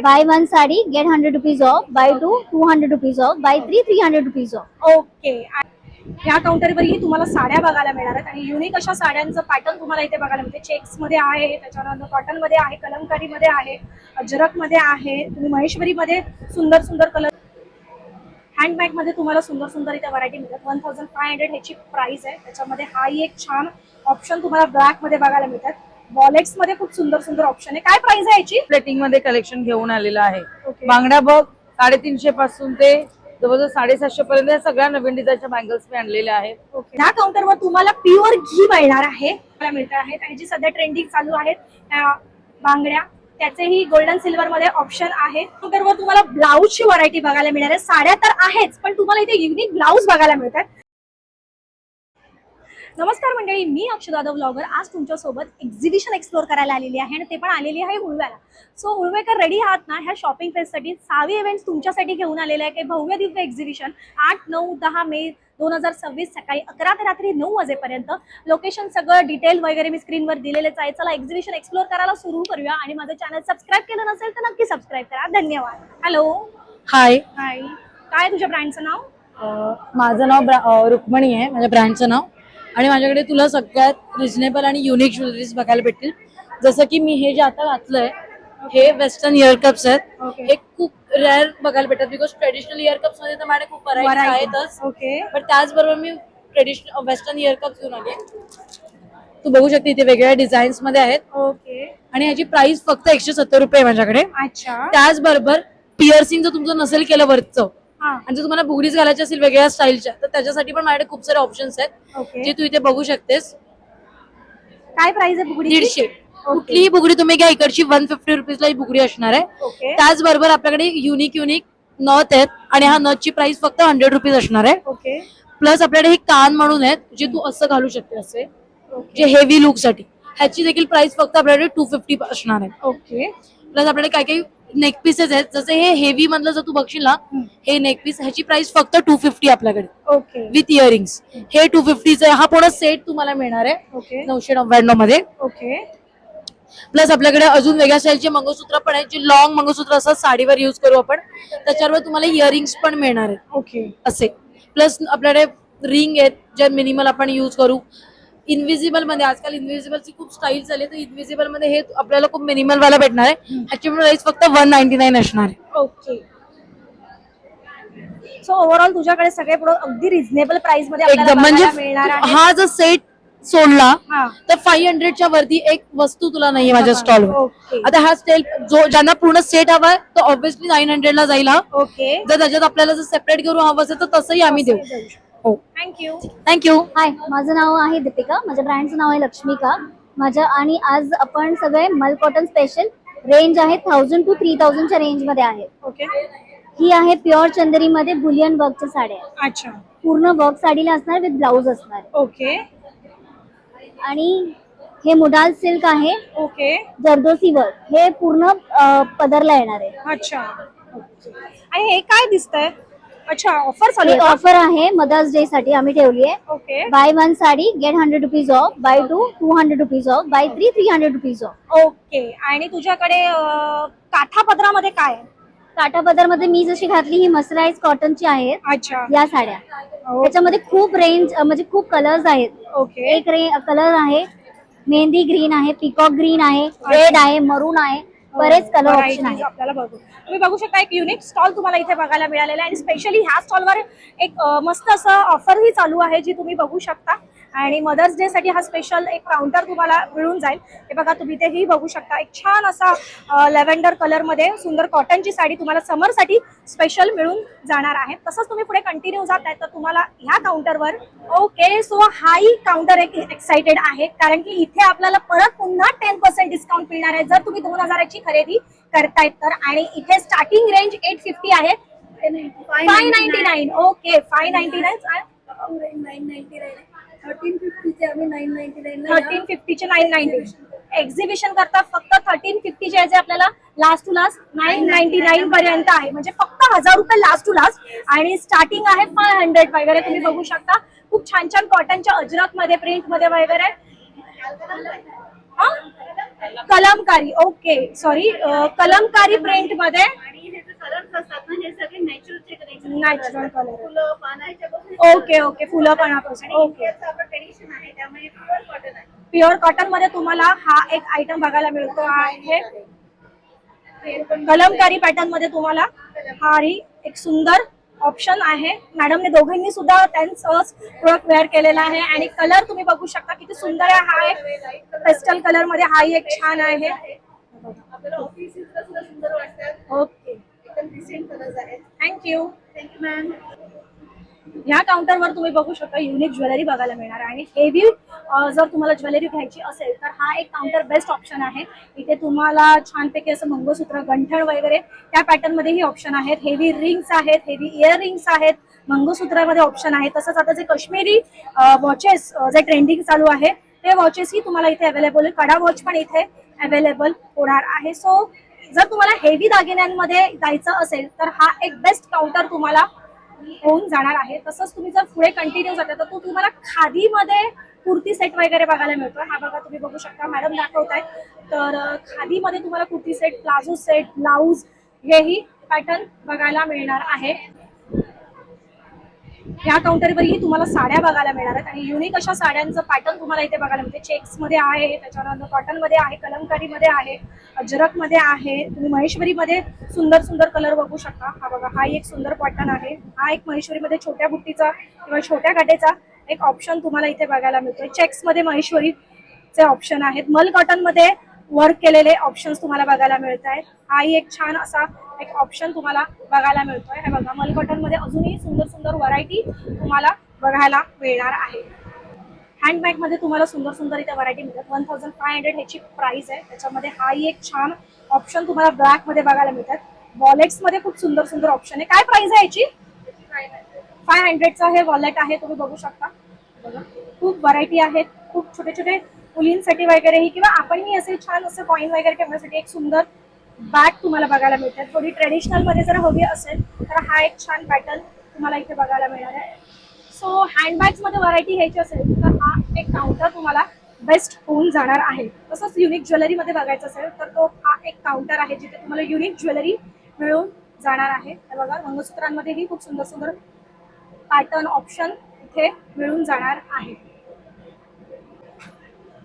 Bye 1 sari get 100 rupees off, buy 2 200 rupees off, buy 3 300 rupees off. Okay. या काउंटरवरही तुम्हाला साड्या बघायला मिळणार आहेत आणि युनिक अशा साड्यांचं पॅटर्न तुम्हाला इथे बघायला मिळते. चेक्स मध्ये आहे, त्याच्यानंतर कॉटन मध्ये आहे, कलमकारी मध्ये आहे, अजरक मध्ये आहे, तुम्ही महेश्वरी मध्ये सुंदर सुंदर कलर. हँडबॅग मध्ये तुम्हाला सुंदर सुंदर इथे व्हरायटी मिळतात. 1500 ह्याची प्राइस आहे. त्याच्यामध्ये हाही एक छान ऑप्शन तुम्हाला ब्लॅक मध्ये बघायला मिळतात. वॉलेट्स मध्ये खूप सुंदर सुंदर ऑप्शन आहे. काय प्राइस आहे याची? प्लेटिंग मध्ये कलेक्शन घेऊन आलेलं आहे. ओके. बांगड्या बघ 350 पासून ते जवळजवळ 750 पर्यंत या सगळ्या नवीन डिझाईनच्या बँगल्स मी आणलेल्या आहेत. ओके. या काउंटरवर तुम्हाला प्युअर घी मिळणार आहे, मिळत आहेत आणि जी सध्या ट्रेंडिंग चालू आहेत त्या बांगड्या, त्याचेही गोल्डन सिल्वर मध्ये ऑप्शन आहे. काउंटरवर तुम्हाला ब्लाऊजची व्हरायटी बघायला मिळणार आहे. साड्या तर आहेच, पण तुम्हाला इथे युनिक ब्लाऊज बघायला मिळतात. नमस्कार मंडळी, मी अक्षदा व्लॉगर आज तुमच्या सोबत एक्झिबिशन एक्सप्लोर करायला आलेली आहे आणि ते पण आलेली आहे उळव्याला. सो उळवेकर रेडी आहात ना ह्या शॉपिंग फेस्टसाठी? सावी इव्हेंट्स तुमच्यासाठी घेऊन आलेले आहे. भव्य दिव्य एक्झिबिशन 8, 9, 10 मे 2026 सकाळी 11 ते रात्री 9 वाजेपर्यंत. लोकेशन सगळं डिटेल वगैरे मी स्क्रीनवर दिलेलेच आहे. चला एक्झिबिशन एक्सप्लोर करायला सुरू करूया आणि माझं चॅनल सबस्क्राईब केलं नसेल तर नक्की सबस्क्राईब करा. धन्यवाद. हॅलो. हाय, हाय. काय तुझ्या ब्रँडचं नाव? माझं नाव रुक्मणी आहे, माझ्या ब्रँडचं नाव. आणि माझ्याकडे तुला सगळ्यात रिजनेबल आणि युनिक ज्वेलरीज बघायला भेटतील. जसं की मी हे जे आता घातलंय हे वेस्टर्न इयर कप्स आहेत. हे खूप रेअर बघायला भेटतात बिकॉज ट्रेडिशनल इयर कप्स मध्ये तर माझ्या खूप व्हरायटी आहेतच. ओके. पण त्याचबरोबर मी ट्रेडिशनल वेस्टर्न इयर कप्स घेऊन आले. तू बघू शकते इथे वेगवेगळ्या डिझाईन्स मध्ये आहेत. ओके. आणि ह्याची प्राइस फक्त 170 रुपये माझ्याकडे. अच्छा. त्याचबरोबर पिअर्सिंग जर तुमचं नसेल केलं वरचं हा. आणि जर तुम्हाला बुगडीज घालायची असेल वेगळ्या स्टाईलच्या तर त्याच्यासाठी पण माझ्याकडे खूप सारे ऑप्शन्स आहेत ओके. जे तू इथे बघू शकतेस. काय प्राइस आहे बुगडीची? 150. कुठलीही बुगडी तुम्ही घ्या, इकडची 150 रुपीजला ही बुगडी असणार आहे. ओके. त्याचबरोबर आपल्याकडे युनिक नथ आहेत आणि हा नथची प्राइस फक्त 100 रुपीज असणार आहे. ओके. प्लस आपल्याकडे हे कान म्हणून आहेत जे तू असं घालू शकते, असे जे हेवी लुक साठी. ह्याची देखील प्राइस फक्त आपल्याकडे 250 असणार आहे. ओके. प्लस आपल्याकडे काही काही नेक पीसेस आहेत, जसे हे हेवी मधलं जर तू बघशील ना, हे नेक पीस ह्याची प्राइस फक्त 250 आपल्याकडे ओके. With earrings. हे 250 आहे. हा पूर्ण सेट तुम्हाला मिळणार आहे ओके. 999 मध्ये. ओके. प्लस आपल्याकडे अजून वेगळ्या स्टाईलचे मंगळसूत्र पण आहेत, जे लॉंग मंगळसूत्र असतात साडीवर युज करू आपण. त्याच्यावर तुम्हाला इयरिंग्स पण मिळणार आहेत ओके. असे. प्लस आपल्याकडे रिंग आहेत ज्या मिनिमल आपण युज करू. इनविजिबल मध्ये आजकाल इनविजिबलची खूप स्टाईल झाली, तर इनविजिबल मध्ये हे आपल्याला खूप मिनिमल वाला भेटणार आहे. ह्याची प्राइस फक्त 199 असणार आहे. ओके. सो ओव्हरऑल तुझ्याकडे सगळे प्रोडक्ट अगदी रिझनेबल प्राइस मध्ये आपल्याला एकदम म्हणजे बघायला मिळणार आहे. हा जर सेट सोडला हा. तर 500च्या वरती एक वस्तू तुला नाहीये माझ्या स्टॉलवर. ओके. आता हा स्टेल जो ज्यांना पूर्ण सेट हवाय तो ऑब्व्हियसली 900 ला जाईल. हा ओके. जर त्याच्यात आपल्याला जर सेपरेट करून हवं असेल तर तसंही आम्ही देऊ. हो, थँक्यू. थँक्यू. हाय, माझं नाव आहे दीपिका, माझ्या ब्रँडचं नाव आहे लक्ष्मिका. आणि आज आपण सगळे मल कॉटन स्पेशल रेंज आहे 1000 to 3000 च्या रेंज मध्ये आहे. ओके. ही आहे प्युअर चंदेरी मध्ये बुलियन वर्कच्या साड्या. अच्छा. पूर्ण वर्क साडीला असणार विथ ब्लाउज असणार. ओके. आणि हे मुडाल सिल्क आहे, ओके. जरदोसी वर्क. हे पूर्ण पदरला येणार आहे. अच्छा. आणि हे काय दिसतंय? अच्छा, ऑफर चालू हे आहे. ऑफर आहे मदर्स डे साठी आम्ही ठेवली आहे. Okay. Buy 1 sari get 100 rupees off, buy 2 200 rupees off, buy 3 300 rupees off. Okay. आणि तुझ्याकडे काठा पदरामध्ये काय आहे? काटा पदर मध्ये मी जशी घातली ही मसराईज कॉटनची आहेत अच्छा. या साड्या. त्याच्यामध्ये खूप रेंज म्हणजे खूप कलर्स आहेत. ओके. एक कलर आहे मेहंदी ग्रीन आहे, पिकॉक ग्रीन आहे, रेड आहे, मरून आहे, बरेच कलर ऑप्शन आहेत. आपल्याला बघू तुम्ही बघू शकता एक युनिक स्टॉल तुम्हाला इथे बघायला मिळालेला आहे. आणि स्पेशली ह्या स्टॉलवर एक मस्त असं ऑफरही चालू आहे जी तुम्ही बघू शकता. आणि मदर्स डे साठी हा स्पेशल एक काउंटर तुम्हाला मिळून जाईल. हे बघा तुम्ही तेही बघू शकता. एक छान असा लॅव्हेंडर कलर मध्ये सुंदर कॉटनची साडी तुम्हाला समर साठी स्पेशल मिळून जाणार आहे. तसंच तुम्ही पुढे कंटिन्यू जात आहे तर तुम्हाला ह्या काउंटरवर ओके. सो हाही काउंटर एक एक्साइटेड आहे कारण की इथे आपल्याला परत पुन्हा 10% डिस्काउंट मिळणार आहे जर तुम्ही 2000 ची खरेदी करतायत तर. आणि इथे स्टार्टिंग रेंज 850 आहे. 599. ओके. 599 1350 चे 990. एक्झिबिशन करता फक्त 1350 चे जे आपल्याला लास्ट टू लास्ट 999 पर्यंत आहे. म्हणजे फक्त 1000 रुपये लास्ट टू लास्ट. आणि स्टार्टिंग आहे 500 वगैरे तुम्ही बघू शकता. खूप छान छान कॉटनच्या अजरक मध्ये प्रिंट मध्ये वगैरे. Kalamkari, okay sorry, Kalamkari print मध्ये आणि हे जे कलर्स असतात ना हे सगळे नॅचरल नॅचरल कलर. फुलं पानाच्या पासून ओके ओके, फुलं पानापासून. ओके, इंडियाचं आपलं ट्रेडिशन आहे त्यामुळे प्युअर कॉटन आहे. प्युअर कॉटन मध्ये तुम्हाला हा एक आयटम बघायला मिळतो आहे. कलमकारी पॅटर्न मध्ये तुम्हाला हा एक सुंदर ऑप्शन आहे. मॅडमने दोघांनी सुद्धा त्यांचं प्रोडक्ट वेअर केलेला आहे आणि कलर तुम्ही बघू शकता किती सुंदर आहे. हा एक पेस्टल कलर मध्ये हा एक छान आहे. आपल्याला ऑफिस सुद्धा सुंदर वाटतात. ओके, एकदम डिसेंट कलर्स आहेत. थँक्यू. Thank you ma'am. ह्या काउंटरवर तुम्ही बघू शकता युनिक ज्वेलरी बघायला मिळणार आहे आणि हेवी जर तुम्हाला ज्वेलरी घ्यायची असेल तर हा एक काउंटर बेस्ट ऑप्शन आहे. इथे तुम्हाला छानपैकी असं मंगळसूत्र, गंठण वगैरे त्या पॅटर्न मध्येही ऑप्शन आहेत. हेवी रिंग्स आहेत, हेवी इयर रिंग्स आहेत, मंगळसूत्रामध्ये ऑप्शन आहे. तसंच आता जे काश्मीरी वॉचेस जे ट्रेंडिंग चालू आहे ते वॉचेसही तुम्हाला इथे अवेलेबल आहे. कडा वॉच पण इथे अवेलेबल होणार आहे. सो जर तुम्हाला हेवी दागिन्यांमध्ये जायचं असेल तर हा एक बेस्ट काउंटर तुम्हाला होऊन जाणार आहे. तसंच तुम्ही जर पुढे कंटिन्यू जाता तर तो तुम्हाला खादीमध्ये कुर्ती सेट वगैरे बघायला मिळतो. हा बघा तुम्ही बघू शकता, मॅडम दाखवताय. तर खादीमध्ये तुम्हाला kurti set, palazzo set, blouse हेही पॅटर्न बघायला मिळणार आहे. या काउंटरवरही तुम्हाला साड्या बघायला मिळणार आहेत आणि युनिक अशा साड्यांचं पॅटर्न तुम्हाला इथे बघायला मिळते. चेक्स मध्ये आहे, त्याच्यानंतर कॉटन मध्ये आहे, कलमकारी मध्ये आहे, अजरक मध्ये आहे. तुम्ही महेश्वरी मध्ये सुंदर सुंदर कलर बघू शकता. हा बघा, हा एक सुंदर पॅटर्न आहे. हा एक महेश्वरी मध्ये छोट्या बुट्टीचा किंवा छोट्या काटेचा एक ऑप्शन तुम्हाला इथे बघायला मिळतोय. चेक्स मध्ये महेश्वरीचे ऑप्शन आहेत. मल कॉटन मध्ये वर्क केलेले ऑप्शन्स तुम्हाला बघायला मिळत आहेत. हाही एक छान असा एक ऑप्शन तुम्हाला बघायला मिळतोय. हे बघा, मल कॉटन मध्ये अजूनही सुंदर सुंदर व्हरायटी तुम्हाला बघायला मिळणार आहे. हँडबॅग मध्ये तुम्हाला सुंदर सुंदर इथे व्हरायटी मिळतात. 1500 ह्याची प्राइस आहे. त्याच्यामध्ये हाही एक छान ऑप्शन तुम्हाला ब्लॅक मध्ये बघायला मिळतात. वॉलेट्स मध्ये खूप सुंदर सुंदर ऑप्शन आहे. काय प्राइस आहे याची? 500चा हे वॉलेट आहे, तुम्ही बघू शकता. बघा, खूप व्हरायटी आहेत. खूप छोटे छोटे मुलींसाठी वगैरेही किंवा आपणही असे छान असं कॉईन वगैरे ठेवण्यासाठी एक सुंदर बॅग तुम्हाला बघायला मिळतात. थोडी ट्रेडिशनल मध्ये जर हवी असेल तर हा एक छान पॅटर्न तुम्हाला इथे बघायला मिळणार आहे. सो हँडबॅग्स मध्ये व्हरायटी घ्यायची असेल तर हा एक काउंटर तुम्हाला बेस्ट होऊन जाणार आहे. तसंच युनिक ज्वेलरी मध्ये बघायचं असेल तर तो हा एक काउंटर आहे जिथे तुम्हाला युनिक ज्वेलरी मिळून जाणार आहे. हे बघा, मंगळसूत्रांमध्येही खूप सुंदर सुंदर पॅटर्न ऑप्शन इथे मिळून जाणार आहे.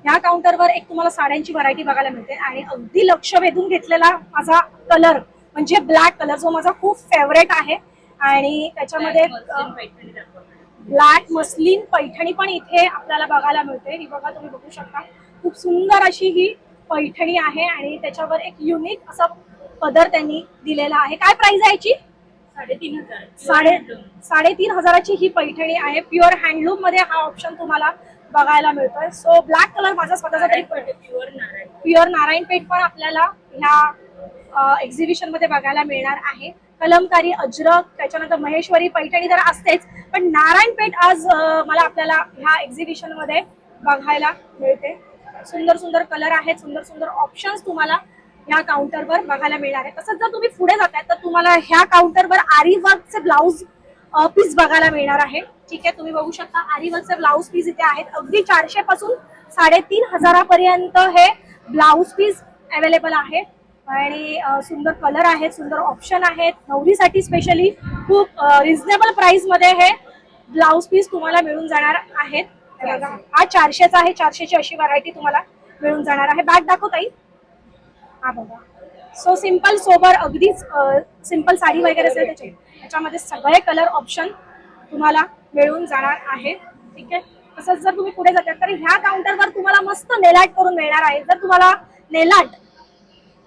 या काउंटरवर एक तुम्हाला साड्यांची व्हरायटी बघायला मिळते आणि अगदी लक्ष वेधून घेतलेला माझा कलर म्हणजे ब्लॅक कलर, जो माझा खूप फेवरेट आहे. आणि त्याच्यामध्ये ब्लॅक मस्लिन पैठणी पण इथे आपल्याला बघायला मिळते. ही बघा, तुम्ही बघू शकता, खूप सुंदर अशी ही पैठणी आहे आणि त्याच्यावर एक युनिक असा पदर त्यांनी दिलेला आहे. काय प्राइस आहे याची? 3,500ची ही पैठणी आहे. प्युअर हँडलूम मध्ये हा ऑप्शन तुम्हाला बघायला मिळतोय. सो ब्लॅक कलर माझा स्वतःचा तरी प्युअर नारायणपेठ पण आपल्याला ह्या एक्झिबिशन मध्ये बघायला मिळणार आहे. कलमकारी, अजरक, त्याच्यानंतर महेश्वरी पैठणी तर असतेच, पण नारायणपेठ आज मला आपल्याला ह्या एक्झिबिशन मध्ये बघायला मिळते. सुंदर सुंदर कलर आहेत, सुंदर सुंदर ऑप्शन्स तुम्हाला ह्या काउंटरवर बघायला मिळणार आहे. तसंच जर तुम्ही पुढे जाताय तर तुम्हाला ह्या काउंटरवर आरी वर्कचे ब्लाऊज पीस बघायला मिळणार आहे. ठीक आहे, तुम्ही बघू शकता आरी वर्कचे ब्लाऊज पीस इथे आहेत. अगदी 400 पासून 3,500 पर्यंत हे ब्लाऊज पीस अवेलेबल आहे आणि सुंदर कलर आहेत, सुंदर ऑप्शन आहेत. नवरीसाठी स्पेशली खूप रिझनेबल प्राइस मध्ये हे ब्लाऊज पीस तुम्हाला मिळून जाणार आहेत. हा 400चा आहे. 400ची अशी व्हरायटी तुम्हाला मिळून जाणार आहे. बॅग दाखवता येईल? हा बघा, सो सिंपल सोबर अगदीच सिंपल साडी वगैरे असेल त्याच्यामध्ये सगळे कलर ऑप्शन तुम्हाला मिळून जाणार आहे. ठीक आहे, तसंच जर तुम्ही पुढे जातात तर ह्या काउंटरवर तुम्हाला मस्त नेल आर्ट करून मिळणार आहे. जर तुम्हाला नेल आर्ट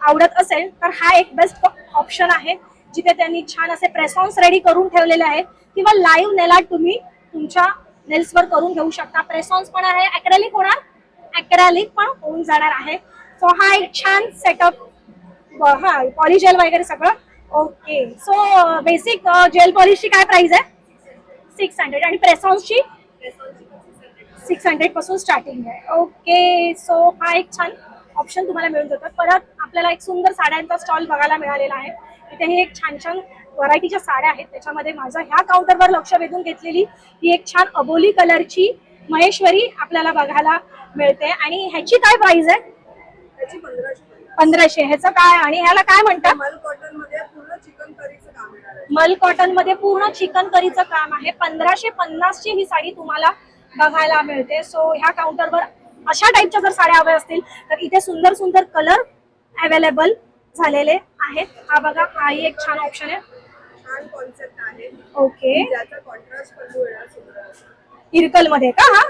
आवडत असेल तर हा एक बेस्ट ऑप्शन आहे, जिथे त्यांनी छान असे प्रेसॉन्स रेडी करून ठेवलेले आहेत किंवा लाईव्ह नेल आर्ट तुम्ही तुमच्या नेल्सवर करून घेऊ शकता. प्रेसॉन्स पण आहे, अॅक्रेलिक होणार, अॅक्रेलिक पण होऊन जाणार आहे. सो हा एक छान सेटअप, हा पॉलिजेल वगैरे सगळं. ओके, सो बेसिक जेल पॉलिशची काय प्राइस आहे? 600 आणि प्रेसॉन्सची 600 पासून स्टार्टिंग आहे. ओके, सो हा एक छान ऑप्शन तुम्हाला मिळून जातात. परत आपल्याला एक सुंदर साड्यांचा स्टॉल बघायला मिळालेला आहे. इथे एक छान छान व्हरायटीच्या साड्या आहेत. त्याच्यामध्ये माझं ह्या काउंटरवर लक्ष वेधून घेतलेली ही एक छान अबोली कलरची महेश्वरी आपल्याला बघायला मिळते आणि ह्याची काय प्राइस आहे? त्याची 1500. 1500. ह्याचं काय आणि ह्याला काय म्हणतात? मल कॉटन मध्ये पूर्ण चिकन करीचं काम येणार आहे. मल कॉटन मध्ये पूर्ण चिकन करीचं काम आहे. 1550 ची ही साडी तुम्हाला बघायला मिळते. सो ह्या काउंटरवर अशा टाईपच्या जर साड्या हव्या असतील तर इथे सुंदर सुंदर कलर अवेलेबल झालेले आहेत. हा बघा, हाही एक छान ऑप्शन आहे. छान कॉन्सेप्ट आहे. ओके, ज्याचा कॉन्ट्रास्ट पल्लू येणार सुंदर असा. इरकल मध्ये का हा?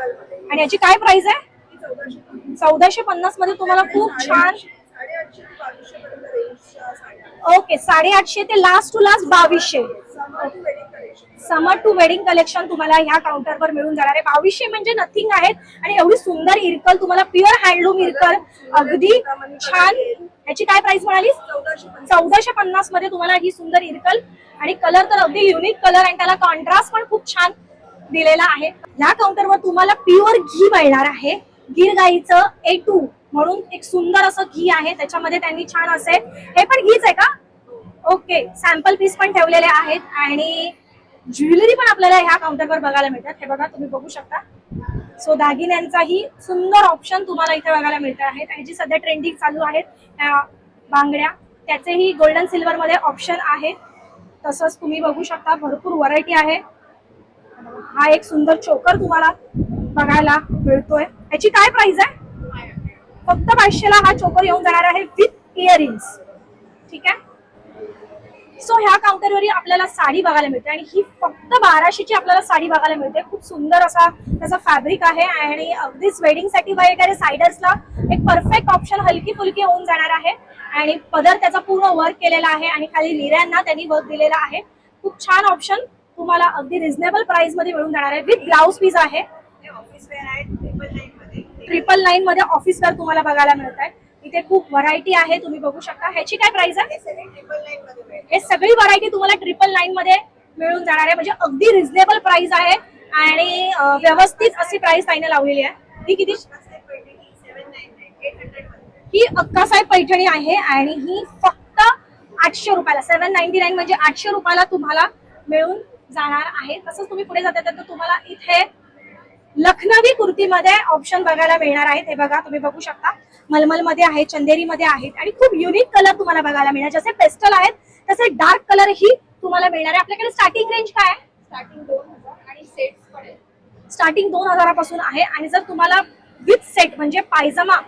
आणि याची काय प्राइस आहे? ती 1450. 1450 मध्ये तुम्हाला खूप छान. 850 ते 2200 पर्यंत रेंजच्या साड्या. ओके, 850 ते last to last 2200. Summer to wedding collection. Summer to wedding collection तुम्हाला ह्या काउंटरवर मिळून जाणार आहे. 2200 म्हणजे नथिंग आहेत. आणि एवढी सुंदर इरकल तुम्हाला, प्युअर हँडलूम इरकल, अगदी छान. याची काय प्राइस म्हणाली? 1450 मध्ये तुम्हाला ही सुंदर इरकल. आणि कलर तर अगदी युनिक कलर आणि त्याला कॉन्ट्रास्ट पण खूप छान दिलेला आहे. या काउंटरवर तुम्हाला प्युअर घी मिळणार आहे. गिर गाईचं A2 म्हणून एक सुंदर असं घी आहे. त्याच्यामध्ये त्यांनी छान असे, हे पण घीच आहे का? ओके, सॅम्पल पीस पण ठेवलेले आहेत. आणि ज्वेलरी पण आपल्याला ह्या काउंटरवर बघायला मिळतात. हे बघा, तुम्ही बघू शकता. सो दागिन्यांचाही सुंदर ऑप्शन तुम्हाला इथे बघायला मिळत आहेत. आणि जी सध्या ट्रेंडिंग चालू आहेत त्या बांगड्या, त्याचेही गोल्डन सिल्वर मध्ये ऑप्शन आहे. तसंच तुम्ही बघू शकता भरपूर व्हरायटी आहे. हा एक सुंदर चोकर तुम्हाला बघायला मिळतोय. याची काय प्राइस आहे? फक्त 500 ला हा चोकर येऊन जाणार आहे विथ इयरिंग्स. ठीक आहे. सो ह्या काउंटरवर आपल्याला साडी बघायला मिळते आणि ही फक्त 1200 ची आपल्याला साडी बघायला मिळते. खूप सुंदर असा त्याचा फॅब्रिक आहे आणि अगदीच वेडिंग साठी वगैरे सायडर्सला एक परफेक्ट ऑप्शन, हलकी फुलकी होऊन जाणार आहे. आणि पदर त्याचा पूर्ण वर्क केलेला आहे आणि खाली निर्यांना त्यांनी वर्क दिलेला आहे. खूप छान ऑप्शन तुम्हाला अगदी रिझनेबल प्राइस मध्ये मिळून जाणार आहे. विथ ब्लाउज पीस आहे. ऑफिस वेअर आहे 999 मध्ये. 999 मध्ये ऑफिस वेअर तुम्हाला बघायला मिळत आहे. इथे खूप व्हरायटी आहे, तुम्ही बघू शकता. ह्याची काय प्राइस आहे? हे सगळे 999 मध्ये मिळेल. हे सगळी व्हरायटी तुम्हाला 999 मध्ये मिळून जाणार आहे. म्हणजे अगदी रिझनेबल प्राइस आहे आणि व्यवस्थित अशी प्राइस ताईने लावलेली आहे. ही किती? 799 800 मध्ये. ही अक्कासाहेब पैठणी आहे आणि ही फक्त 800 रुपयाला, 799 म्हणजे 800 रुपयाला तुम्हाला मिळून जाणार आहे. तसंच तुम्ही पुढे जाता तर तुम्हाला इथे लखनवी कुर्तीमध्ये ऑप्शन बघायला मिळणार आहेत. हे बघा, तुम्ही बघू शकता. मलमल मध्ये आहे, चंदेरी मध्ये आहेत आणि खूप युनिक कलर तुम्हाला बघायला मिळणार. जसे पेस्टल आहेत तसे डार्क कलर ही तुम्हाला मिळणार आहे. आपल्याकडे स्टार्टिंग रेंज काय आहे? स्टार्टिंग 2000 आणि सेट्स पण आहेत. स्टार्टिंग 2000 पासून आहे. आणि जर तुम्हाला विथ सेट म्हणजे पायजमा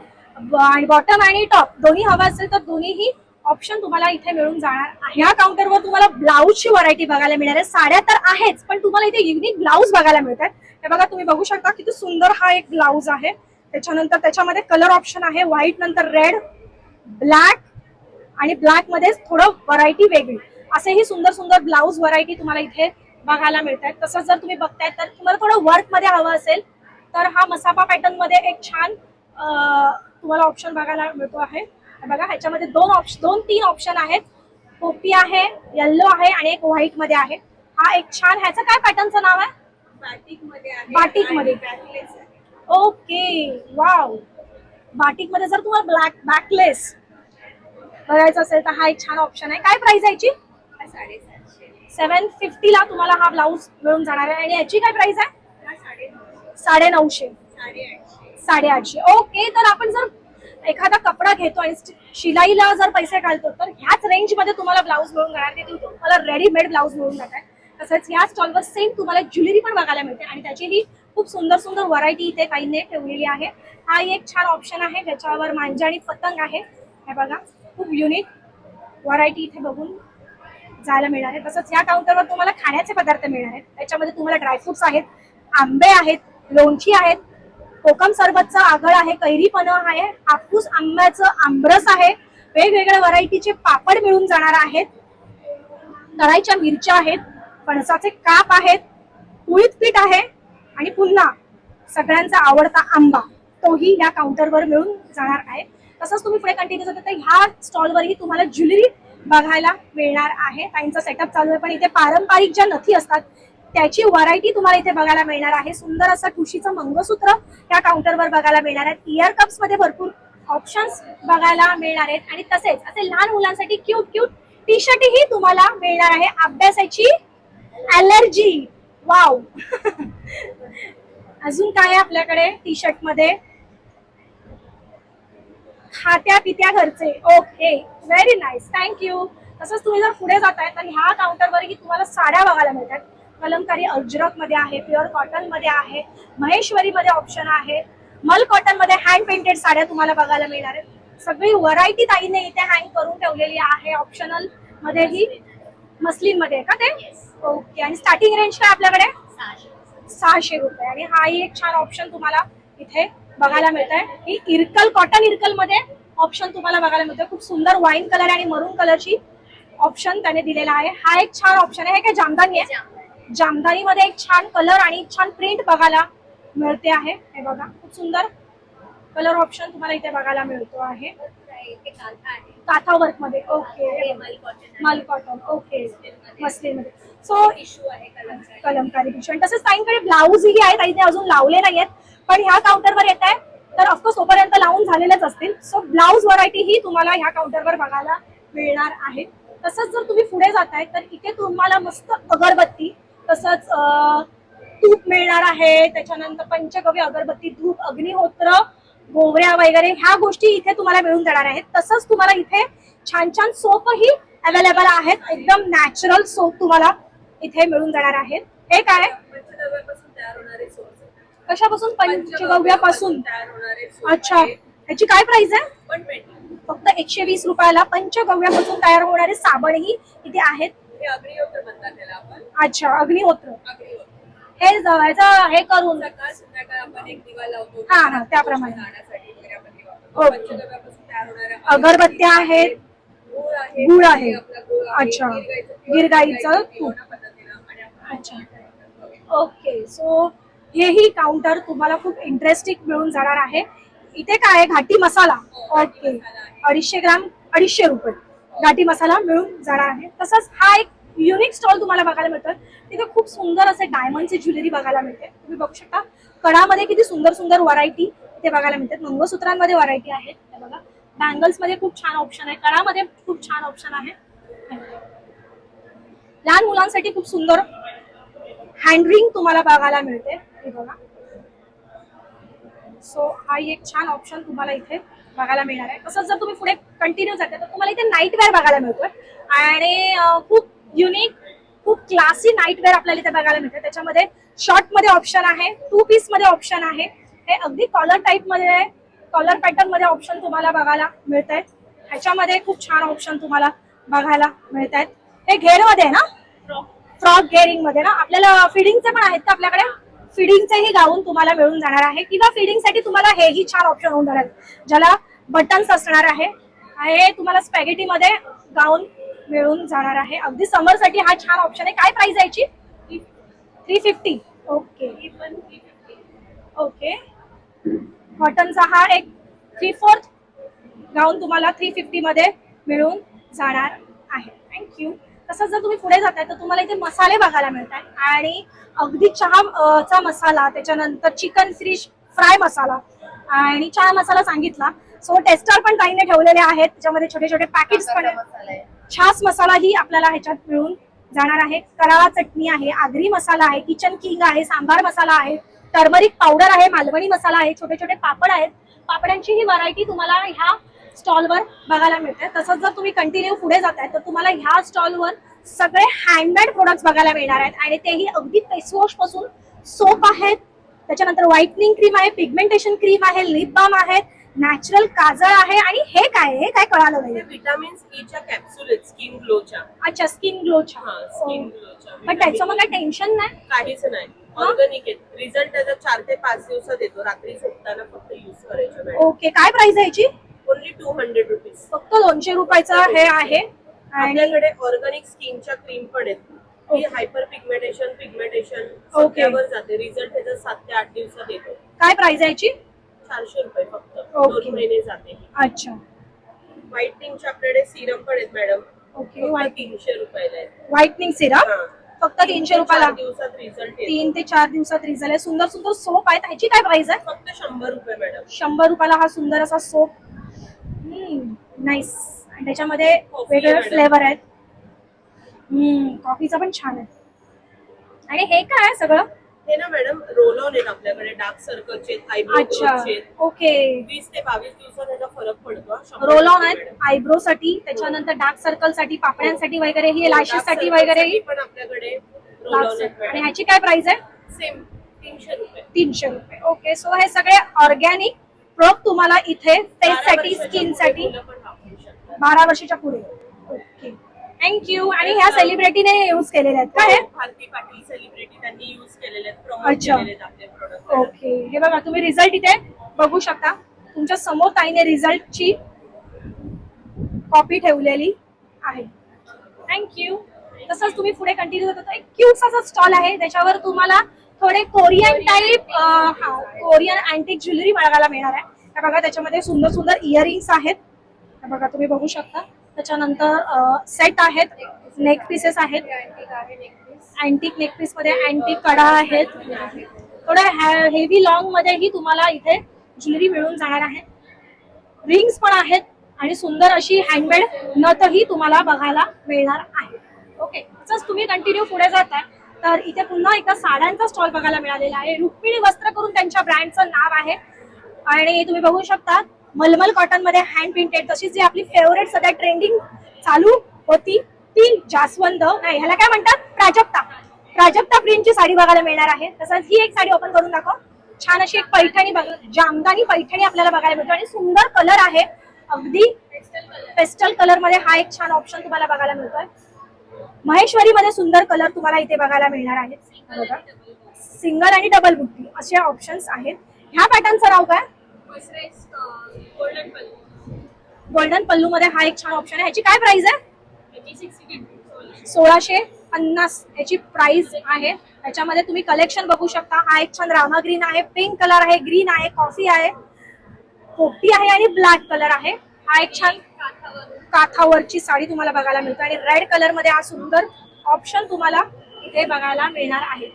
आणि बॉटम आणि टॉप दोन्ही हवा असेल तर दोन्हीही ऑप्शन तुम्हाला इथे मिळून जाणार आहे. या काउंटरवर तुम्हाला ब्लाऊजची व्हरायटी बघायला मिळणार आहे. साड्या तर आहेच, पण तुम्हाला इथे युनिक ब्लाऊज बघायला मिळतात. हे बघा, तुम्ही बघू शकता किती सुंदर हा एक ब्लाऊज आहे. त्याच्यानंतर त्याच्यामध्ये कलर ऑप्शन आहे. व्हाईट नंतर रेड, ब्लॅक आणि ब्लॅक मध्ये थोडं व्हरायटी वेगळी, असेही सुंदर सुंदर ब्लाऊज व्हरायटी तुम्हाला इथे बघायला मिळतात. तसंच जर तुम्ही बघताय तर तुम्हाला थोडं वर्क मध्ये हवं असेल तर हा मसापा पॅटर्न मध्ये एक छान तुम्हाला ऑप्शन बघायला मिळतो आहे. बघा, ह्याच्यामध्ये 2-3 ऑप्शन आहेत. पोपी आहे, येल्लो आहे आणि एक व्हाईट मध्ये आहे. हा एक छान, ह्याचं काय पॅटर्नचं नाव आहे? बाटिक मध्ये आहे. बाटिक मध्ये. बॅकलेस आहे. Okay, wow. बाटिक मध्ये जर तुम्हाला बॅकलेस बघायचं असेल तर हा एक छान ऑप्शन आहे. काय प्राइस आहे याची? 750. 750 ला तुम्हाला हा ब्लाऊज मिळून जाणार आहे. आणि याची काय प्राइस आहे? 950. 950. 850. ओके, तर आपण जर एखादा कपडा घेतो आणि शिलाईला जर पैसे घालतो तर ह्याच रेंज मध्ये तुम्हाला ब्लाऊज मिळून जाणार. ते तुम्हाला रेडीमेड ब्लाऊज मिळून जातात. तसंच ह्या स्टॉलवर सेम तुम्हाला ज्वेलरी पण बघायला मिळते आणि त्याचीही खूप सुंदर सुंदर व्हरायटी इथे काहींनी ठेवलेली आहे. हा एक छान ऑप्शन आहे ज्याच्यावर मांजा आणि पतंग आहे. हे बघा, खूप युनिक व्हरायटी इथे बघून जायला मिळणार आहे. तसंच या काउंटरवर तुम्हाला खाण्याचे पदार्थ मिळणार आहेत. त्याच्यामध्ये तुम्हाला ड्रायफ्रुट्स आहेत, आंबे आहेत, लोणची आहेत, कोकम सरबतचं आगळ आहे, कैरी पन्ह आहे, हापूस आंब्याचं आंबरस आहे, वेगवेगळ्या व्हरायटीचे पापड मिळून जाणार आहेत, तळाईच्या मिरच्या आहेत, फणसाचे काप आहेत, कुळीत पीठ आहे आणि पुन्हा सगळ्यांचा आवडता आंबा तोही या काउंटरवर मिळून जाणार आहे. तसंच तुम्ही पुढे कंटिन्यू करता तर ह्या स्टॉलवरही तुम्हाला ज्वेलरी बघायला मिळणार आहे. त्यांचा सेटअप चालू आहे, पण इथे पारंपरिक ज्या नथी असतात त्याची व्हरायटी तुम्हाला इथे बघायला मिळणार आहे. सुंदर असं ठुशीचं मंगळसूत्र या काउंटरवर बघायला मिळणार आहे. इयर कप्स मध्ये भरपूर ऑप्शन्स बघायला मिळणार आहेत आणि तसेच असे लहान मुलांसाठी क्यूट क्यूट टी शर्ट ही तुम्हाला मिळणार आहे. अभ्यासाची ॲलर्जी, वाव. अजून काय आहे आपल्याकडे टी शर्ट मध्ये? खात्या पित्या घरचे. Okay, very nice, thank you. तसंच तुम्ही जर पुढे जाताय तर ह्या काउंटरवरही तुम्हाला साड्या बघायला मिळतात. कलमकारी अजरक मध्ये आहे, प्युअर कॉटन मध्ये आहे, महेश्वरी मध्ये ऑप्शन आहे, मल कॉटन मध्ये हँड पेंटेड साड्या तुम्हाला बघायला मिळणार आहेत. सगळी व्हरायटी ताईने इथे हँग करून ठेवलेली आहे. ऑप्शनल मध्येही मस्लिन मध्ये आहे का ते? ओके. आणि स्टार्टिंग रेंज काय आपल्याकडे? 600 रुपये. आणि हाही एक छान ऑप्शन तुम्हाला इथे बघायला मिळत आहे. ही इरकल, कॉटन इरकल मध्ये ऑप्शन तुम्हाला बघायला मिळतोय. खूप सुंदर वाईन कलर आणि मरून कलरची ऑप्शन त्याने दिलेला आहे. हा एक छान ऑप्शन आहे. हे काय जामदानी आहे? जामदानी मध्ये एक छान कलर आणि छान प्रिंट बघायला मिळते आहे. हे बघा, खूप सुंदर कलर ऑप्शन तुम्हाला इथे बघायला मिळतो आहे. काथा वर्क मध्ये. ओके, मल कॉटन. ओके, मस्लिन मध्ये. So Kalamkari tissue. आणि तसंच ताईंकडे ब्लाऊजही आहेत. ताईने अजून लावले नाहीयेत, पण ह्या काउंटरवर येत आहे तर ऑफकोर्स तोपर्यंत लावून झालेलेच असतील. सो ब्लाऊज व्हरायटी ही तुम्हाला ह्या काउंटरवर बघायला मिळणार आहे. तसंच जर तुम्ही पुढे जाताय तर इथे तुम्हाला मस्त अगरबत्ती, तसंच तूप मिळणार आहे. त्याच्यानंतर पंचगव्य अगरबत्ती, धूप, अग्निहोत्र, गोवऱ्या वगैरे ह्या गोष्टी इथे तुम्हाला मिळून जाणार आहेत. तसंच तुम्हाला इथे छान छान सोपही अवेलेबल आहेत. एकदम नॅचरल सोप तुम्हाला इथे मिळून जाणार आहेत. हे काय? पंचगव्यापासून तयार होणारे सोप. कशापासून? पंचगव्यापासून. तयार होणारे सोप अच्छा, आहे. ह्याची काय प्राइस आहे? 120. फक्त 120 रुपयाला पंचगव्यापासून तयार होणारे साबणही इथे आहेत. हे अग्निहोत्र म्हणतात त्याला आपण. अच्छा, अग्निहोत्र. अग्निहोत्र. हे जवळचं हे करून सकाळ संध्याकाळ आपण एक दिवा लावतो. हा, त्याप्रमाणे. जाण्यासाठी वगैरे आपण दिवा लावतो. ओके. पंचगव्यापासून तयार होणाऱ्या अगरबत्त्या आहेत, गूळ आहे. गूळ आहे. आपला गूळ आहे. अच्छा. गिरगाईचं गिरगाईचं तूप. तूप. एवढ्या पद्धतीनं आणि आपण अच्छा. ओके. सो हेही काउंटर तुम्हाला खूप इंटरेस्टिंग मिळून जाणार आहे. इथे काय आहे? घाटी मसाला. ओके, 250 ग्राम 250 रुपये घाटी मसाला मिळून जाणार आहे. तसंच हा एक युनिक स्टॉल तुम्हाला बघायला मिळतोय. तिथे खूप सुंदर असे डायमंडची ज्वेलरी बघायला मिळते. तुम्ही बघू शकता कडामध्ये किती सुंदर सुंदर व्हरायटी इथे बघायला मिळते. मंगळसूत्रांमध्ये व्हरायटी आहे. हे बघा, बँगल्स मध्ये खूप छान ऑप्शन आहे. कडामध्ये खूप छान ऑप्शन आहे. लहान मुलांसाठी खूप सुंदर हँडरिंग तुम्हाला बघायला मिळते. हे बघा. सो हा एक छान ऑप्शन तुम्हाला इथे बघायला मिळणार आहे. तसंच जर तुम्ही पुढे कंटिन्यू जाते तर तुम्हाला इथे नाईट वेअर बघायला मिळतोय. आणि खूप युनिक, खूप क्लासी नाईट वेअर आपल्याला इथे बघायला मिळते. त्याच्यामध्ये शॉर्ट मध्ये ऑप्शन आहे, 2 पीस मध्ये ऑप्शन आहे. हे अगदी कॉलर टाईप मध्ये, कॉलर पॅटर्न मध्ये ऑप्शन तुम्हाला बघायला मिळत आहेत. ह्याच्यामध्ये खूप छान ऑप्शन तुम्हाला बघायला मिळत आहेत. हे घेर मध्ये आहे ना, फ्रॉक घेरिंग मध्ये ना. आपल्याला फिडिंगचे पण आहेत का आपल्याकडे? फिडिंगचेही गाऊन तुम्हाला मिळून जाणार आहे. किंवा फिडिंग साठी तुम्हाला हेही छान ऑप्शन होऊन जाणार आहे, ज्याला बटन्स असणार आहे. हे तुम्हाला स्पॅगेटी मध्ये गाऊन मिळून जाणार आहे. अगदी समर साठी हा छान ऑप्शन आहे. काय प्राइस आहे याची? 350. ओके. ओके. कॉटनचा हा एक 3/4 गाऊन तुम्हाला 350 मध्ये मिळून जाणार आहे. थँक्यू. तसंच जर तुम्ही पुढे जाताय तर तुम्हाला इथे मसाले बघायला मिळतात. आणि अगदी चहाचा मसाला, त्याच्यानंतर चिकन फिश फ्राय मसाला आणि चहा मसाला सांगितला. सो टेस्टर पण ताईने ठेवलेले आहेत. त्याच्यामध्ये छोटे छोटे पॅकेट्स पण आहेत. छास मसाला ही आपल्याला ह्याच्यात मिळून जाणार आहे. कराळा चटणी आहे, आगरी मसाला आहे, किचन किंग आहे, सांबार मसाला आहे, टर्मरिक पावडर आहे, मालवणी मसाला आहे, छोटे छोटे पापड आहेत. पापडांची ही व्हरायटी तुम्हाला ह्या स्टॉलवर बघायला मिळते. तसंच जर तुम्ही कंटिन्यू पुढे जाताय तर तुम्हाला ह्या स्टॉलवर सगळे हँडमेड प्रोडक्ट्स बघायला मिळणार आहेत. आणि तेही अगदी फेस वॉश पासून सोप आहेत, त्याच्यानंतर व्हाईटनिंग क्रीम आहे, पिगमेंटेशन क्रीम आहे, लिप बाम आहे, नॅचरल काजळ आहे. आणि हे काय? हे काय कळालं नाही. विटामिन्स ईच्या कॅप्सूल आहेत स्किन ग्लोच्या. अच्छा, स्किन ग्लोच्या. हा, स्किन ग्लोच्या. पण त्याचं मग काही टेन्शन नाही. काहीच नाही, ऑर्गॅनिक आहे. रिझल्ट त्याचा 4 ते 5 दिवसात येतो. रात्री झोपताना फक्त युज करायचं. ओके. काय प्राइस आहे याची? Only 200 rupees. फक्त 200 रुपयाचा हे आहे. आणि आपल्याकडे ऑर्गॅनिक स्किनच्या क्रीम पण आहेत. ही हायपर पिगमेंटेशन ओके. सगळ्यावर जाते. रिझल्ट त्याचा 7 ते 8 दिवसात येतो. काय प्राइस आहे याची? 400 रुपये फक्त. ओके. 2 महिने जाते. अच्छा. व्हाईटनिंगचे आपल्याकडे सिरम पण आहेत मॅडम. ओके. फक्त 300 रुपयाला आहे. व्हाईटनिंग सिरम हा. फक्त 300 रुपयाला. 4 दिवसात रिझल्ट 3 ते 4 दिवसात रिझल्ट आहे. सुंदर सुंदर सोप आहेत. ह्याची काय प्राइस आहे? फक्त 100 रुपये मॅडम. 100 रुपयाला हा सुंदर असा सोप. नाईस. आणि त्याच्यामध्ये कॉफी वेगवेगळे आहे फ्लेवर आहेत. कॉफीचा पण छान आहे. आणि हे काय आहे सगळं? हे ना मॅडम रोल ऑन आहेत आपल्याकडे, डार्क सर्कलचे, आयब्रो अच्छा चे. ओके 20 ते 22 दिवसात त्याचा फरक पडतो. रोल ऑन आहेत आयब्रो साठी, त्याच्यानंतर डार्क सर्कल साठी, पापण्यांसाठी वगैरे ही, लॅशेस साठी वगैरे ही. पण आपल्याकडे रोल ऑन आहेत आणि ह्याची काय प्राइस आहे? सेम 300 रुपये. 300 रुपये. ओके, सो हे सगळे ऑर्गॅनिक प्रोडक्ट तुम्हाला इथे फेस साठी, स्किन साठी 12 वर्षाच्या पुढे. Okay, thank you. आणि ह्या सेलिब्रिटीने युज केलेले आहेत का हे? भारती पाटील सेलिब्रिटी त्यांनी युज केलेले आहेत, अच्छा. प्रमोट केलेले आहेत आपले प्रोडक्ट. ओके, हे बघा तुम्ही रिझल्ट इथे बघू शकता. तुमच्या समोर ताईने रिझल्टची कॉपी ठेवलेली आहे. थँक्यू. तसंच तुम्ही पुढे कंटिन्यू करता. एक क्यूट असा स्टॉल आहे, त्याच्यावर तुम्हाला थोडे Korean type Korean antique jewellery बघायला मिळणार आहे. हे बघा त्याच्यामध्ये सुंदर सुंदर इयरिंग्स आहेत. हे बघा तुम्ही बघू शकता. त्याच्यानंतर सेट आहेत, नेक पीसेस आहेत, अँटिक नेक पीस मध्ये अँटिक कडा आहेत. थोड्या हेवी लॉंग मध्येही तुम्हाला इथे ज्वेलरी मिळून जाणार आहे. रिंग्स पण आहेत आणि सुंदर अशी हँडमेड नथही तुम्हाला बघायला मिळणार आहे. ओके, तसंच तुम्ही कंटिन्यू पुढे जाताय तर इथे पुन्हा एकदा साड्यांचा स्टॉल बघायला मिळालेला आहे. रुक्मिणी वस्त्र करून त्यांच्या ब्रँडचं नाव आहे. आणि तुम्ही बघू शकता मलमल कॉटन मध्ये हँड प्रिंटेड, तशीच जी आपली फेवरेट सध्या ट्रेंडिंग चालू होती ती जास्वंद नाही, ह्याला काय म्हणतात, प्राजक्ता प्रिंटची साडी बघायला मिळणार आहे. तसंच ही एक साडी ओपन करून दाखव. छान अशी एक पैठणी जामदानी पैठणी आपल्याला बघायला मिळतो आणि सुंदर कलर आहे, अगदी पेस्टल कलर मध्ये हा एक छान ऑप्शन तुम्हाला बघायला मिळतोय. महेश्वरी मध्ये सुंदर कलर तुम्हाला इथे बघायला मिळणार आहेत. सिंगल आणि डबल बुट्टी असे ऑप्शन्स आहेत. ह्या पॅटर्नचं नाव काय? गोल्डन पल्लू मध्ये हा एक छान ऑप्शन आहे. ह्याची काय प्राइस आहे? 1650 याची प्राइस आहे. त्याच्यामध्ये तुम्ही कलेक्शन बघू शकता. हा एक छान रामा ग्रीन आहे, पिंक कलर आहे, ग्रीन आहे, कॉफी आहे, पोपटी आहे आणि ब्लॅक कलर आहे. हा एक छान काठावरची साडी तुम्हाला बघायला मिळते आणि रेड कलर मध्ये हा सुंदर ऑप्शन तुम्हाला इथे बघायला मिळणार आहे.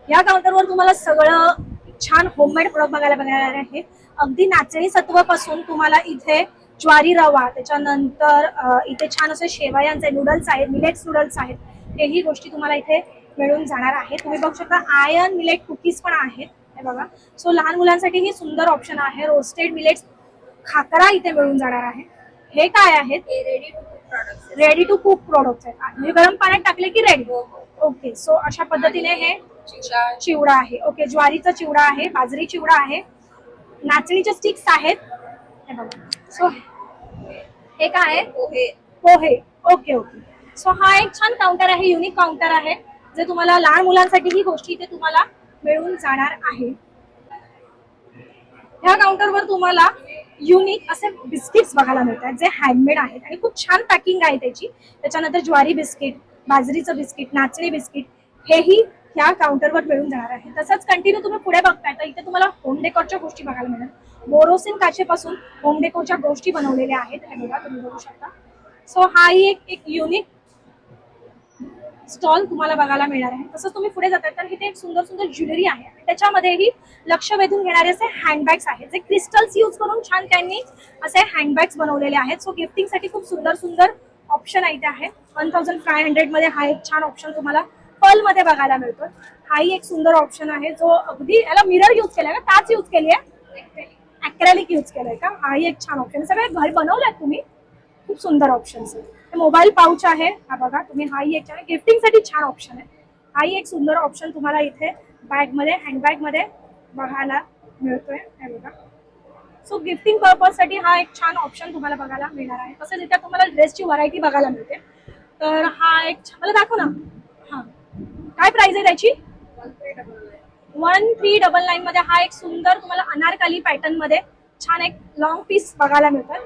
या काउंटरवर तुम्हाला सगळं छान होममेड प्रोडक्ट बघायला मिळणार आहे. अगदी नाचणी सत्वापासून तुम्हाला इथे ज्वारी रवा, त्याच्यानंतर इथे छान असे शेवयांचे नूडल्स आहेत, मिलेट्स नूडल्स आहेत, हेही गोष्टी तुम्हाला इथे मिळून जाणार आहेत. तुम्ही बघू शकता आयर्न मिलेट कुकीज पण आहेत हे बघा. सो लहान मुलांसाठी ही सुंदर ऑप्शन आहे. रोस्टेड मिलेट्स खाकरा इथे मिळून जाणार आहे. हे काय आहेत? रेडी टू कुक प्रोडक्ट्स आहेत. म्हणजे गरम पाण्यात टाकले की रेडी. ओके, सो अशा पद्धतीने हे चिवडा आहे. ओके, ज्वारीचा चिवडा आहे, बाजरी चिवडा आहे, नाचणीचे स्टिक्स आहेत हे बघा. सो हे काय आहे? पोहे. ओके ओके, सो हा एक छान काउंटर आहे, युनिक काउंटर आहे, जे तुम्हाला लहान मुलांसाठी ही गोष्टी इथे तुम्हाला मिळून जाणार आहे. ह्या काउंटरवर तुम्हाला युनिक असे बिस्किट्स बघायला मिळतात जे हँडमेड आहेत आणि खूप छान पॅकिंग आहे त्याची. त्याच्यानंतर ज्वारी बिस्किट, बाजरीचं बिस्किट, नाचणी बिस्किट हेही ह्या काउंटरवर मिळून जाणार आहे. तसंच कंटिन्यू तुम्ही पुढे बघताय तर इथे तुम्हाला होम डेकोरच्या गोष्टी बघायला मिळणार. बोरोसिन काचेपासून होम डेकोरच्या गोष्टी बनवलेल्या आहेत हे बघा तुम्ही बघू शकता. सो हाही एक युनिक स्टॉल तुम्हाला बघायला मिळणार आहे. तसंच तुम्ही पुढे जाताय तर इथे एक सुंदर सुंदर ज्वेलरी आहे. त्याच्यामध्येही लक्ष वेधून घेणारे असे हँडबॅग्स आहेत जे क्रिस्टल्स यूज करून छान त्यांनी असे हँडबॅग्स बनवलेले आहेत. सो गिफ्टिंग साठी खूप सुंदर सुंदर ऑप्शन इथे आहे. 1500 मध्ये हा एक छान ऑप्शन तुम्हाला पर्ल मध्ये बघायला मिळतो. हाही एक सुंदर ऑप्शन आहे जो अगदी याला मिरर यूज केलाय का, काच यूज केली आहे, अॅक्रेलिक यूज केलंय का, हाही एक छान ऑप्शन. सगळे घर बनवलेत तुम्ही, खूप सुंदर ऑप्शन्स आहे. मोबाईल पाऊच आहे हा बघा तुम्ही, हाही एक छान गिफ्टिंग साठी छान ऑप्शन आहे. हाही एक सुंदर ऑप्शन तुम्हाला इथे बॅग मध्ये, हँडबॅग मध्ये बघायला मिळतोय हे बघा. सो गिफ्टिंग पर्पज साठी हा एक छान ऑप्शन तुम्हाला बघायला मिळणार आहे. तसंच इथे तुम्हाला ड्रेसची व्हरायटी बघायला मिळते. तर हा एक मला दाखव ना. हा काय प्राइस आहे त्याची? 1399 मध्ये हा एक सुंदर तुम्हाला अनारकली पॅटर्न मध्ये छान एक लॉंग पीस बघायला मिळतोय.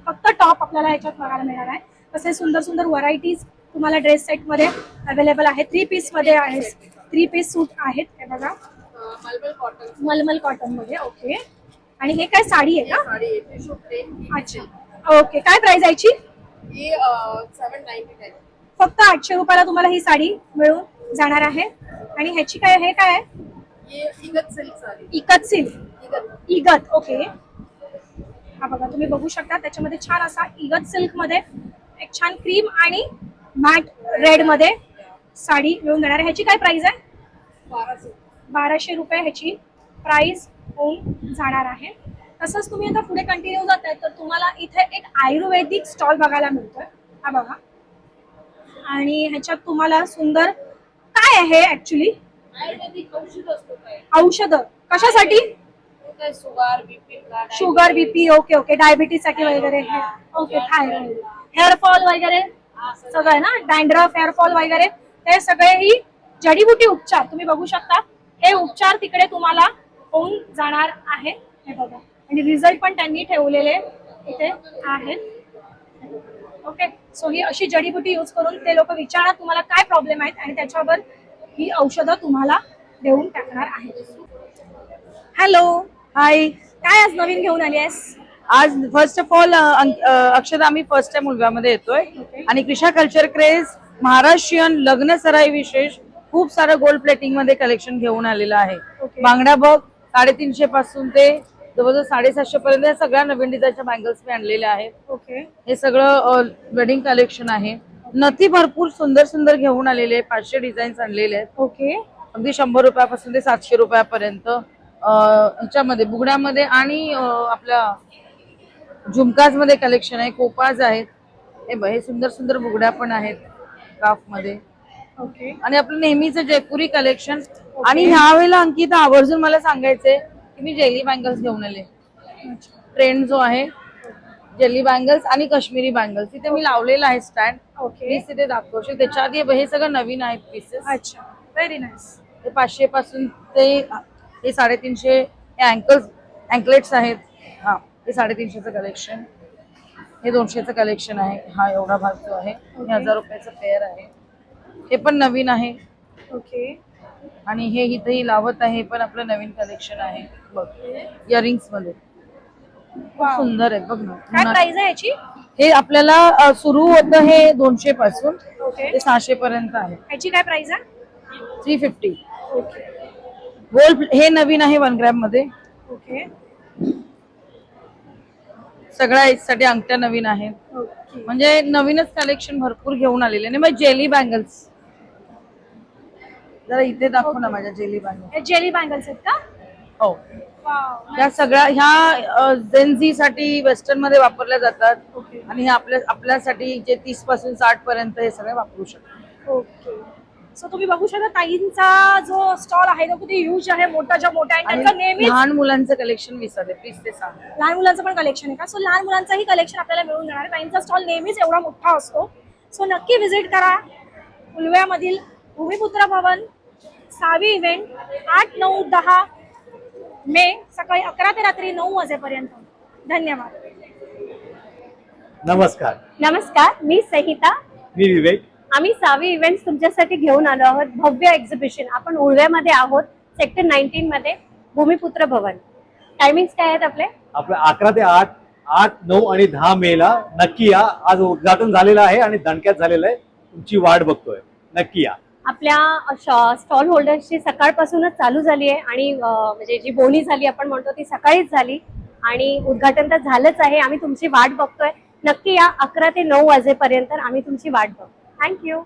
फक्त टॉप आपल्याला याच्यात बघायला मिळणार आहे. तसे सुंदर सुंदर व्हरायटीज तुम्हाला ड्रेस सेट मध्ये अवेलेबल आहे. 3 पीस मध्ये आहे, 3 पीस सूट आहेत हे बघा, मलमल कॉटन मध्ये. ओके, आणि हे काय साडी आहे का? अच्छा, ओके. काय प्राइस आहे याची? 799. फक्त 800 रुपयाला तुम्हाला ही साडी मिळून जाणार आहे. आणि ह्याची काय, हे काय आहे? इकत सिल्क. इगत. ओके, हा बघा तुम्ही बघू शकता त्याच्यामध्ये छान असा इगत सिल्क मध्ये एक छान क्रीम आणि मॅट रेड मध्ये साडी मिळून जाणार आहे. ह्याची काय प्राइस आहे? 1200 रुपये ह्याची प्राइस होऊन जाणार आहे. तसंच तुम्ही आता पुढे कंटिन्यू जाताय तर तुम्हाला इथे एक आयुर्वेदिक स्टॉल बघायला मिळतोय. हा बघा, आणि ह्याच्यात तुम्हाला सुंदर काय आहे ऍक्च्युली आयुर्वेदिक औषध असतो काय औषध कशासाठी? काय sugar BP sugar BP, okay okay, diabetes साठी वगैरे, ओके, थायरॉइड, हेअरफॉल वगैरे सगळं ना, डॅन्ड्रफ, हेअरफॉल वगैरे, ते सगळे ही जडीबुटी उपचार तुम्ही बघू शकता. हे उपचार तिकडे तुम्हाला होऊन जाणार आहे. हे बघा, आणि रिझल्ट पण त्यांनी ठेवलेले इथे आहेत. ओके, सो ही अशी जडीबुटी यूज करून ते लोक विचारणार तुम्हाला काय प्रॉब्लेम आहेत आणि त्याच्यावर ही औषधं तुम्हाला देऊन टाकणार आहेत. हॅलो, हाय. काय आज नवीन घेऊन आली आहेस? आज फर्स्ट ऑफ ऑल अक्षता, आम्ही फर्स्ट टाइम उलव्यामध्ये येतोय आणि क्रिशा कल्चर क्रेज महाराष्ट्रीयन लग्न सराई विशेष खूप सारं गोल्ड प्लेटिंग मध्ये कलेक्शन घेऊन आलेलं आहे. Okay. बांगडा बघ 350 पासून ते जवळजवळ 750 पर्यंत या सगळ्या नवीन डिझाईनच्या बँगल्स मी आणलेल्या आहेत. ओके, हे सगळं वेडिंग कलेक्शन आहे. नथी भरपूर सुंदर सुंदर घेऊन आलेले आहे. 500 डिझाईन्स आणलेले आहेत. ओके, अगदी 100 रुपयापासून ते 700 रुपयापर्यंत ह्याच्यामध्ये बुगड्यामध्ये आणि आपल्या झुमकाज मध्ये कलेक्शन आहे. कोपाज आहेत. हे सुंदर सुंदर बुगड्या पण आहेत क्राफ्ट मध्ये. ओके, आणि आपलं नेहमीचं जयपुरी कलेक्शन. आणि ह्या वेळेला अंकिता आवर्जून मला सांगायचंय की मी जेली बँगल्स घेऊन आले. ट्रेंड जो आहे जेली बँगल्स आणि काश्मीरी बँगल्स तिथे मी लावलेला आहे स्टँड. ओके, प्लीज तिथे दाखवशील. त्याच्या आधी हे सगळं नवीन आहेत पीसेस. अच्छा, व्हेरी नाईस. ते 500 पासून ते हे 350. हे अँकलेट्स आहेत. हा, हे 350चं कलेक्शन. हे 200चं कलेक्शन आहे. हा एवढा भाग जो आहे हे 1000 रुपयाचं पेअर आहे. हे पण नवीन आहे. ओके, आणि हे इथेही लावत आहे. हे पण आपलं नवीन कलेक्शन आहे. बघ, इयरिंग्स मध्ये खूप Wow. सुंदर आहे. बघ काय ना. प्राइस आहे याची? हे आपल्याला सुरू होतं हे 200 पासून ओके, ते 600 पर्यंत आहे. याची काय प्राइस आहे? 350. ओके, गोल्ड हे नवीन आहे 1 ग्रॅम मध्ये. ओके, सगळ्या एजसाठी अंगठ्या नवीन आहेत. ओके, म्हणजे नवीनच कलेक्शन भरपूर घेऊन आलेले. आणि मग जेली बँगल्स जरा इथे दाखव ना माझ्या जेली बँगल्स. हे जेली बँगल्स आहेत का? हो, वाव, त्या सगळ्या ह्या जेनझी साठी वेस्टर्न मध्ये वापरल्या जातात. ओके, आणि हे आपल्यासाठी जे 30 पासून 60 पर्यंत हे सगळे वापरू शकतात. ओके. सो तुम्ही बघू शकता ताईंचा जो स्टॉल आहे तो किती ह्यूज आहे, मोठाच्या मोठा आहे. त्यांचं आणि नेहमीच लहान मुलांचं कलेक्शन विसरले, प्लीज ते सांग. लहान मुलांचं पण कलेक्शन आहे का? सो लहान मुलांचंही कलेक्शन आपल्याला मिळून जाणार आहे. ताईंचा स्टॉल नेहमीच एवढा मोठा असतो. सो नक्की व्हिजिट करा उलव्यामधील भूमिपुत्र भवन, सावी इव्हेंट. 8, 9, 10 मे सकाळी 11 ते रात्री 9 वाजेपर्यंत. धन्यवाद. नमस्कार, नमस्कार, मी संहिता. मी विवेक. आम्ही सावी इव्हेंट्स तुमच्यासाठी घेऊन आलो आहोत. भव्य एक्झिबिशन. आपण उळव्यामध्ये आहोत, सेक्टर 19 मध्ये, भूमिपुत्र भवन. टायमिंग्स काय आहेत आपले? आपलं 11 ते 8, 8, 9 आणि 10 मे ला नक्की या. आज उद्घाटन झालेलं आहे आणि दणक्यात झालेलं आहे. तुमची वाट बघतोय, नक्की या. आपल्या स्टॉल होल्डर्सची सकाळपासूनच चालू झाली आहे आणि म्हणजे जी बोनी झाली आपण म्हणतो ती सकाळीच झाली आणि उद्घाटन तर झालंच आहे. आम्ही तुमची वाट बघतोय. नक्की या. 11 ते 9 वाजेपर्यंत आम्ही तुमची वाट बघतो. थँक्यू.